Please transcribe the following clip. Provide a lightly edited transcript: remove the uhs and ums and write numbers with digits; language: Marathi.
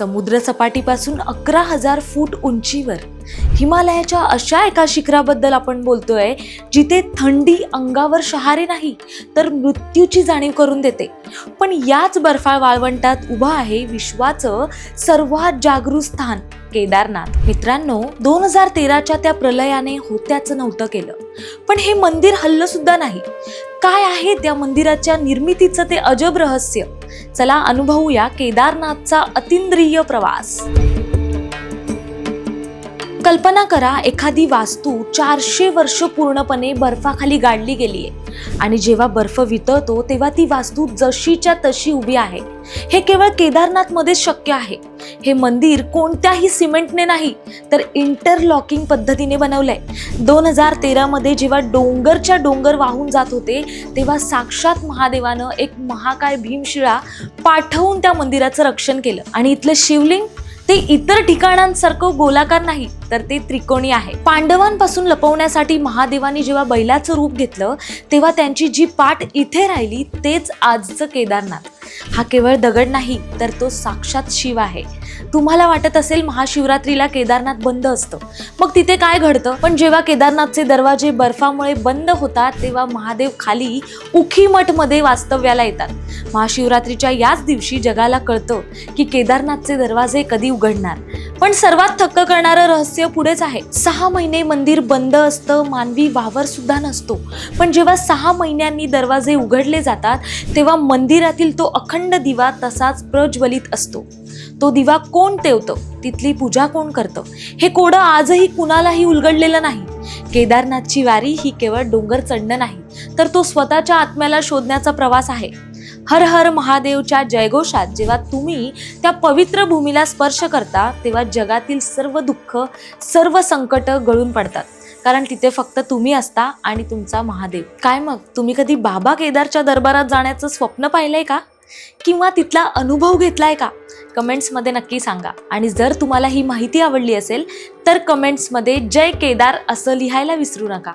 समुद्र सपाटीपासून 11,000 फूट उंचीवर हिमालयाच्या अशा एका शिखराबद्दल आपण बोलतोय जिथे थंडी अंगावर शहारे नाही तर मृत्यूची जाणीव करून देते. पण याच बर्फाळ वाळवंटात उभं आहे विश्वाचं सर्वात जागृत स्थान केदारनाथ. मित्रांनो, 2013च्या त्या प्रलयाने होत्याचं नव्हतं केलं, पण हे मंदिर हल्लं सुद्धा नाही. काय आहे त्या मंदिराच्या निर्मितीचं ते अजब रहस्य? चला अनुभवूया केदारनाथचा अतिंद्रिय प्रवास. कल्पना करा, एखादी वास्तू 400 वर्ष पूर्णपणे बर्फाखाली गाडली गेलीये आणि जेव्हा बर्फ वितळतो तेव्हा ती वास्तू जशीच्या तशी उभी आहे. हे केवळ केदारनाथ मध्येच शक्य आहे. हे मंदिर कोणत्याही सिमेंटने नाही तर इंटरलॉकिंग पद्धतीने बनवलंय. 2013 मध्ये जेव्हा डोंगरच्या डोंगर वाहून जात होते तेव्हा साक्षात महादेवानं एक महाकाय भीमशिळा पाठवून त्या मंदिराचं रक्षण केलं. आणि इथलं शिवलिंग ते इतर ठिकाणांसारखं गोलाकार नाही तर ते त्रिकोणी आहे. पांडवांपासून लपवण्यासाठी महादेवानी जेव्हा बैलाचं रूप घेतलं तेव्हा त्यांची जी पाठ इथे राहिली तेच आजचं केदारनाथ. हा केवळ दगड नाही तर तो साक्षात शिव आहे. तुम्हाला वाटत असेल महाशिवरात्रीला केदारनाथ बंद असतं, मग तिथे काय घडतं? पण जेव्हा केदारनाथचे दरवाजे बर्फामुळे बंद होतात तेव्हा महादेव खाली उखीमठ मध्ये वास्तव्याला येतात. महाशिवरात्रीच्या याच दिवशी जगाला कळतं की केदारनाथचे दरवाजे कधी उघडणार. पण सर्वात थक्क करणारं रहस्य पुढेच आहे. 6 महिने मंदिर बंद असतं, मानवी वावर सुद्धा नसतो. पण जेव्हा 6 महिन्यांनी दरवाजे उघडले जातात तेव्हा मंदिरातील तो अखंड दिवा तसाच प्रज्वलित असतो. तो दिवा कोण तेवतं, तिथली पूजा कोण करतं, हे कोडं आजही कुणालाही उलगडलेलं नाही. केदारनाथची वारी ही केवळ डोंगर चढणं नाही तर तो स्वतःच्या आत्म्याला शोधण्याचा प्रवास आहे. हर हर महादेवच्या जयघोषात जेव्हा तुम्ही त्या पवित्र भूमीला स्पर्श करता तेव्हा जगातील सर्व दुःख, सर्व संकट गळून पडतात. कारण तिथे फक्त तुम्ही असता आणि तुमचा महादेव. काय मग, तुम्ही कधी बाबा केदारच्या दरबारात जाण्याचं स्वप्न पाहिलंय का? किंवा तिथला अनुभव घेतलाय का? कमेंट्समध्ये नक्की सांगा. आणि जर तुम्हाला ही माहिती आवडली असेल तर कमेंट्समध्ये जय केदार असं लिहायला विसरू नका.